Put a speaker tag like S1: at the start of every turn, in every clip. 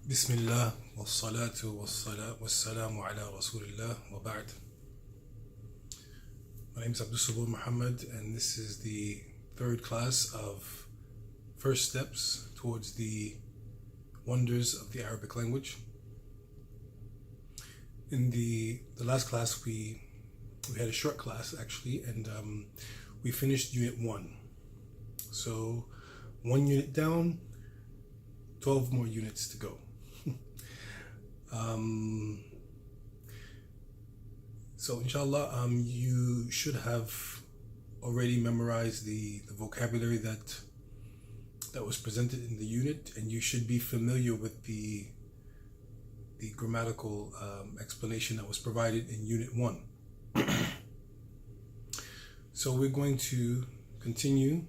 S1: Bismillah wa salatu wa salamu ala Rasulillah wa ba'd. My name is Abdul Sabur Muhammad, and this is the third class of First Steps towards the Wonders of the Arabic Language. In the last class, we had a short class actually, and we finished Unit 1. So, 1 unit down, 12 more units to go. So inshallah, you should have already memorized the vocabulary that was presented in the unit, and you should be familiar with the grammatical explanation that was provided in Unit 1. So we're going to continue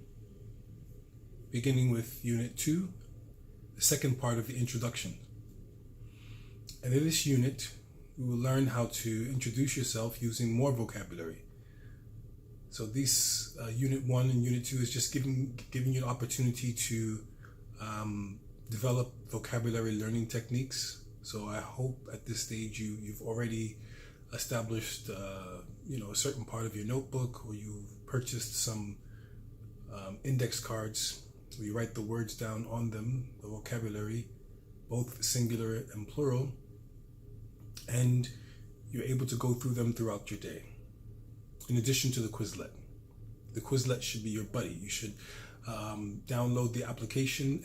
S1: beginning with Unit 2, the second part of the introduction. And in this unit, we will learn how to introduce yourself using more vocabulary. So this Unit 1 and Unit 2 is just giving you an opportunity to develop vocabulary learning techniques. So I hope at this stage you've already established a certain part of your notebook, or you've purchased some index cards where you write the words down on them, the vocabulary, both singular and plural, and you're able to go through them throughout your day. In addition to the Quizlet. The Quizlet should be your buddy. You should download the application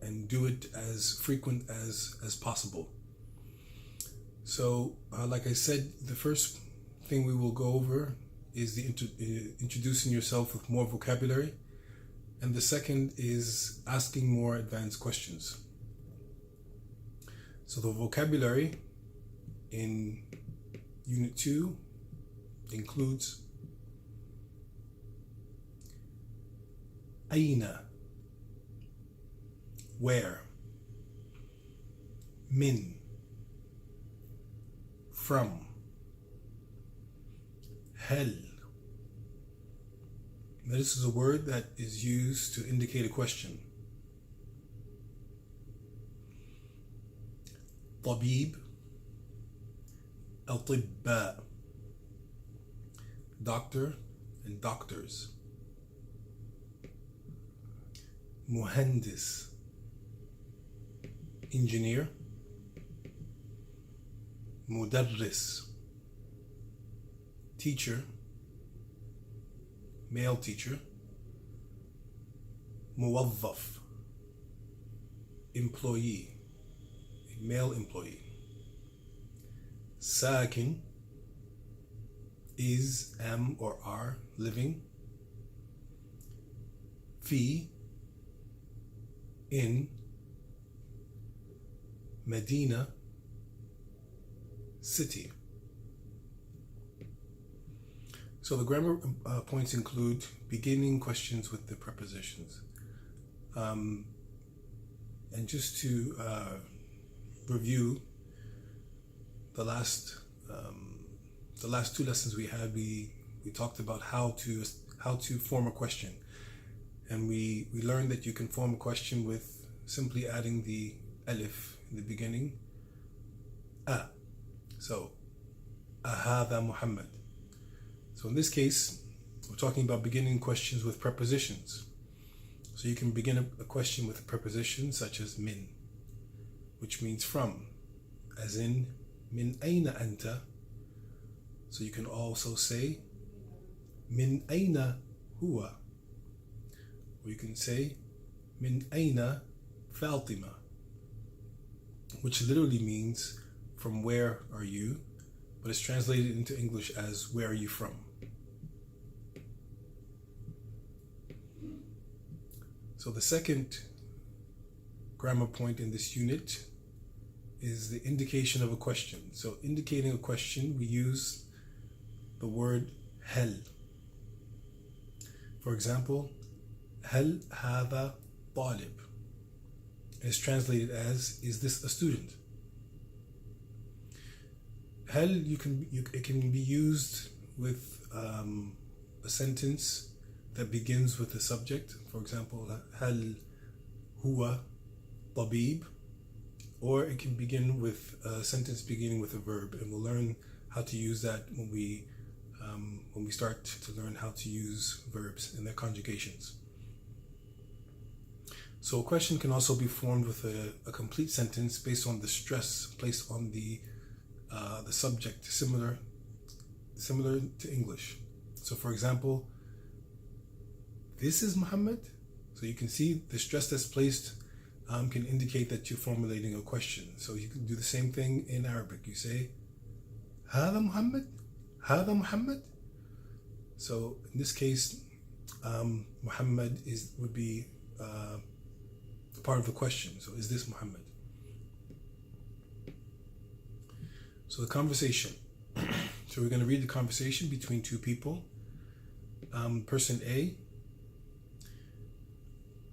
S1: and do it as frequent as possible. So, like I said, the first thing we will go over is the introducing yourself with more vocabulary, and the second is asking more advanced questions. So the vocabulary in Unit 2 includes Aina, where, min, from, hel. Now this is a word that is used to indicate a question. Tabib, Atibba, doctor and doctors. Muhandis, engineer. Mudarris, teacher, male teacher. Muwazzaf, employee, a male employee. Sakin, is, am, or are living. Fi, in. Medina, city. So the grammar points include beginning questions with the prepositions. And just to review the last two lessons we had, we talked about how to form a question, and we learned that you can form a question with simply adding the alif in the beginning. So ahadha Muhammad. So in this case, we're talking about beginning questions with prepositions. So you can begin a question with a preposition such as min, which means from, as in min ayna anta. So you can also say min ayna huwa, or you can say min ayna Fatima, which literally means from where are you, but it's translated into English as where are you from. So the second grammar point in this unit is the indication of a question. So indicating a question, we use the word hel. For example, hel hadha talib is translated as, is this a student? Hel, it can be used with a sentence that begins with a subject. For example, hal huwa tabib, or it can begin with a sentence beginning with a verb, and we'll learn how to use that when we start to learn how to use verbs and their conjugations. So a question can also be formed with a complete sentence based on the stress placed on the subject, similar to English. So for example, this is Muhammad. So you can see the stress that's placed can indicate that you're formulating a question. So you can do the same thing in Arabic. You say, هذا محمد, هذا محمد. So in this case, Muhammad would be part of the question. So is this Muhammad? So the conversation. So we're going to read the conversation between two people. Person A,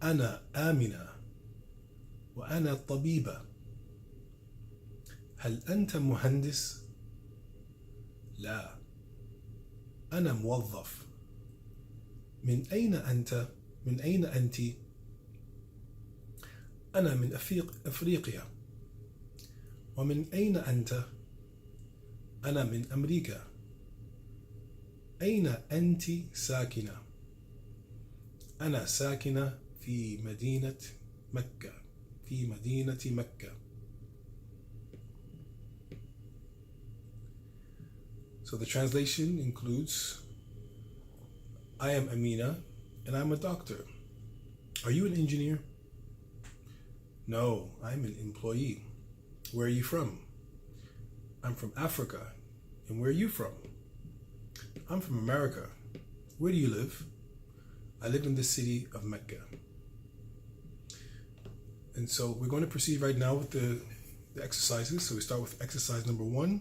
S1: أنا آمنة وأنا طبيبة. هل أنت مهندس؟ لا، أنا موظف. من أين أنت؟ من أين أنت؟ أنا من أفريقيا. ومن أين أنت؟ أنا من أمريكا. أين أنت ساكنة؟ أنا ساكنة في مدينة مكة. في مدينة مكة. So the translation includes, I am Amina and I'm a doctor. Are you an engineer? No, I'm an employee. Where are you from? I'm from Africa. And where are you from? I'm from America. Where do you live? I live in the city of Mecca. And so we're going to proceed right now with the exercises. So we start with exercise number 1.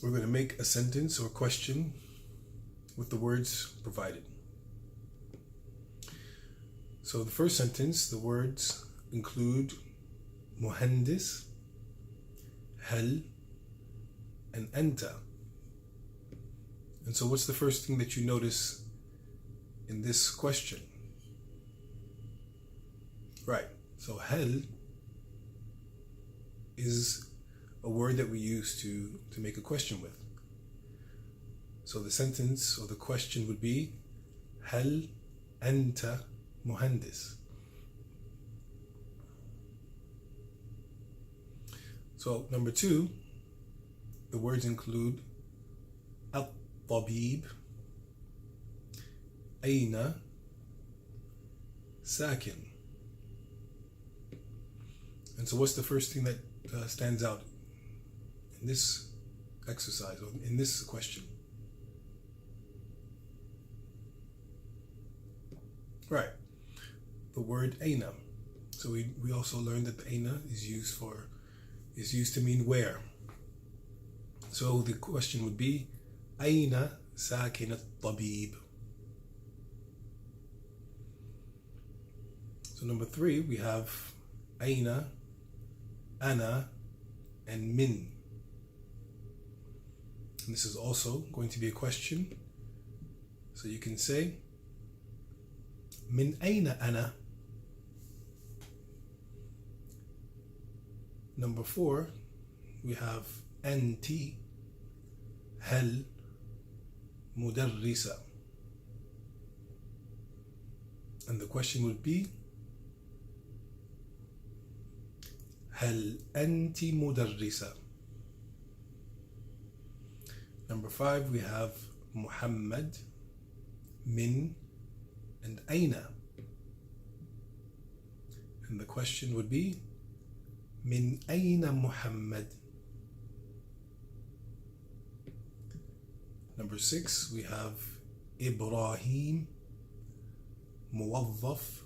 S1: We're going to make a sentence or question with the words provided. So the first sentence, the words include muhandis, hal, and anta. And so what's the first thing that you notice in this question? Right, so hal is a word that we use to make a question with. So the sentence or the question would be, hal anta muhandis. So number 2, the words include at-tabib, aina, sakin. And so what's the first thing that stands out in this exercise or in this question? Right, the word aina. So we also learned that the aina is used to mean where. So the question would be, aina sakin at-tabib. So number 3, we have aina, ana, and min. And this is also going to be a question. So you can say, min aina ana. Number 4, we have anti, hal, mudarrisa. And the question would be, هل أنت مدرسة? Number 5, we have Muhammad, min, and aina. And the question would be, min aina Muhammad? Number 6, we have Ibrahim, موظف,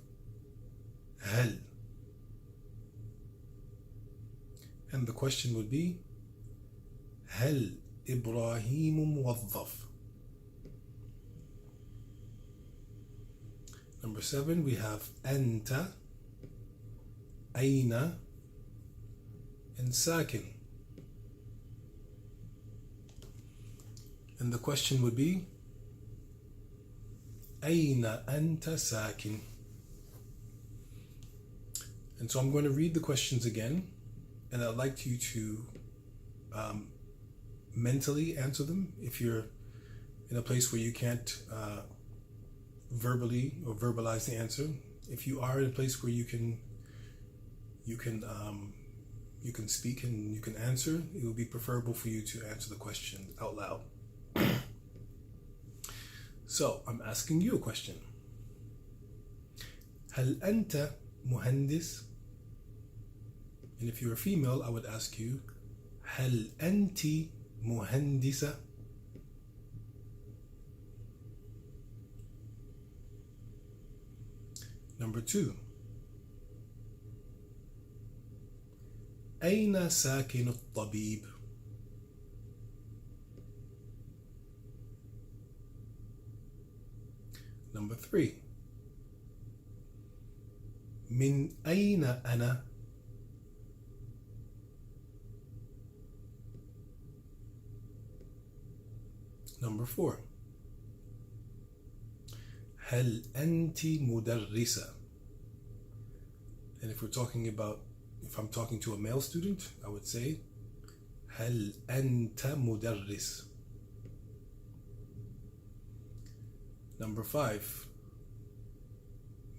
S1: هل. And the question would be, هل إبراهيم موظف? Number 7, we have أنت, أين, and ساكن. And the question would be, أين أنت ساكن? And so I'm going to read the questions again, and I'd like you to mentally answer them if you're in a place where you can't verbally or verbalize the answer. If you are in a place where you can speak and you can answer, it would be preferable for you to answer the question out loud. So I'm asking you a question. هل أنت مهندس? And if you're a female, I would ask you, هل أنت مهندسة? Number 2. أين ساكن الطبيب؟ Number 3. من أين أنا؟ Number 4. هل أنت مدرسة? And if I'm talking to a male student, I would say هل أنت مدرس? Number 5.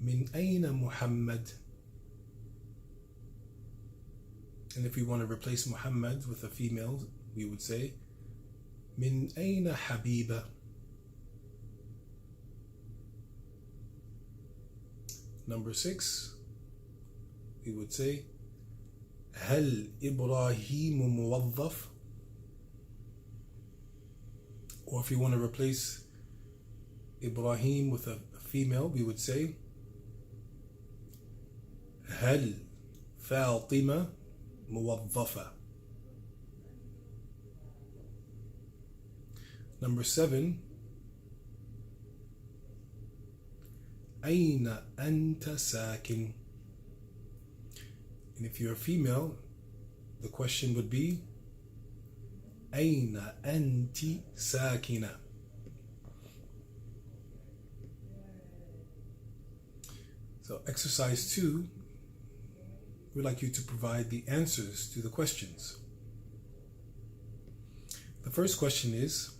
S1: من أين محمد? And if we want to replace Muhammad with a female, we would say من أين حبيبة? Number 6, we would say هل إبراهيم موظف? Or if you want to replace Ibrahim with a female, we would say هل فاطمة موظفة? Number 7, أين أنت ساكن? And if you're a female, the question would be أين أنت ساكنة? So exercise 2, we'd like you to provide the answers to the questions. The first question is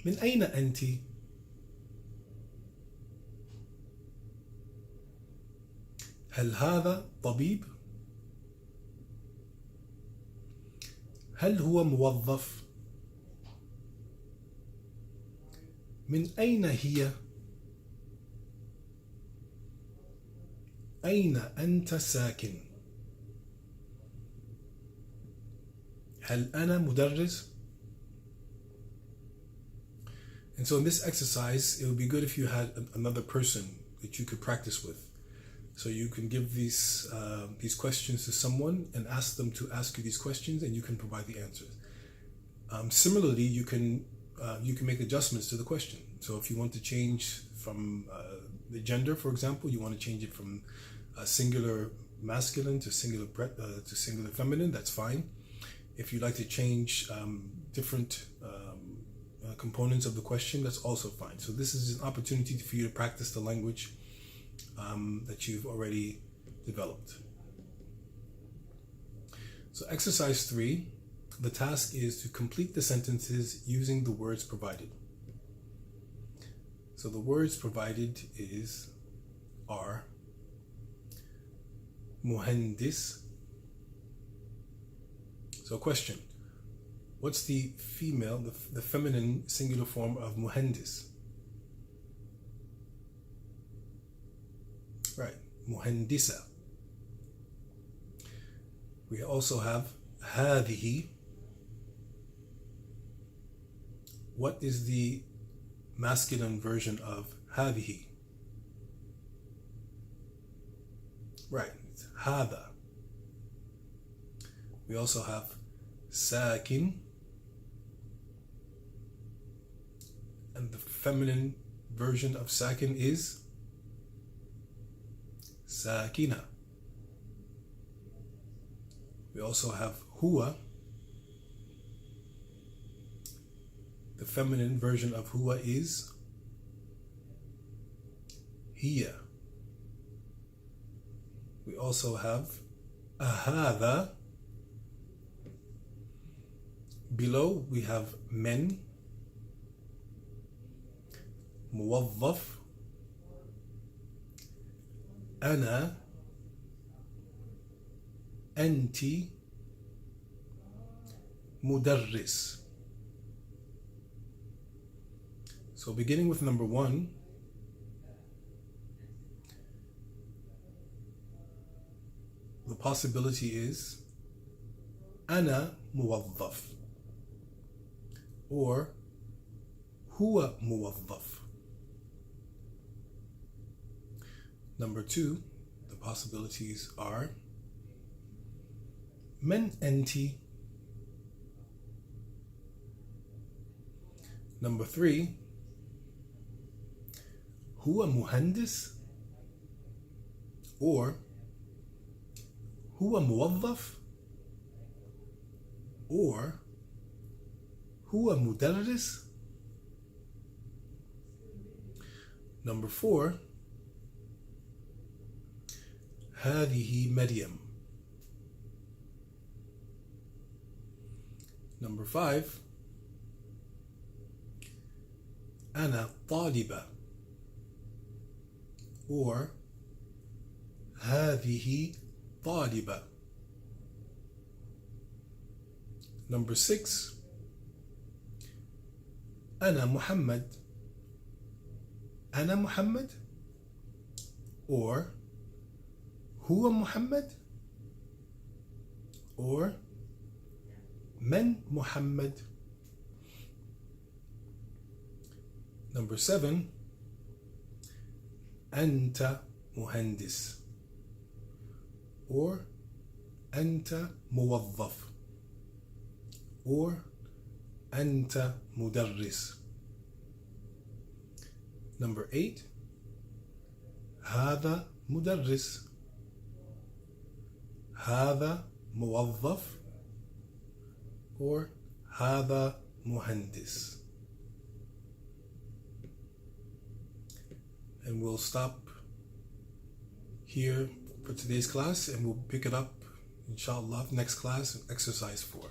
S1: من أين أنت؟ هل هذا طبيب؟ هل هو موظف؟ من أين هي؟ أين أنت ساكن؟ هل أنا مدرس؟ And so in this exercise, it would be good if you had another person that you could practice with. So you can give these questions to someone and ask them to ask you these questions, and you can provide the answers. Similarly, you can make adjustments to the question. So if you want to change from the gender, for example, you want to change it from singular masculine to singular feminine, that's fine. If you'd like to change different components of the question, that's also fine. So this is an opportunity for you to practice the language that you've already developed. So exercise 3, the task is to complete the sentences using the words provided. So the words provided are muhandis. So question, what's the feminine singular form of muhandis? Right, muhandisa. We also have هذه. What is the masculine version of هذه? Right, it's هذا. We also have ساكن, and the feminine version of ساكن is ساكنة. We also have هو. The feminine version of هو is هي. We also have هذا. Below we have من, موظف, أنا, أنت, مدرس. So beginning with number 1, the possibility is أنا موظف or هو موظف. Number 2, the possibilities are من أنت. Number 3, هو مهندس or هو موظف or هو مدرس. Number 4, هذه مريم. Number 5, أنا طالبة or هذه طالبة. Number 6, أنا محمد. أنا محمد or هو محمد or من محمد. Number 7, أنت مهندس or أنت موظف or أنت مدرس. Number 8, هذا مدرس, هذا موظف or هذا مهندس. And we'll stop here for today's class and we'll pick it up inshallah next class, exercise 4.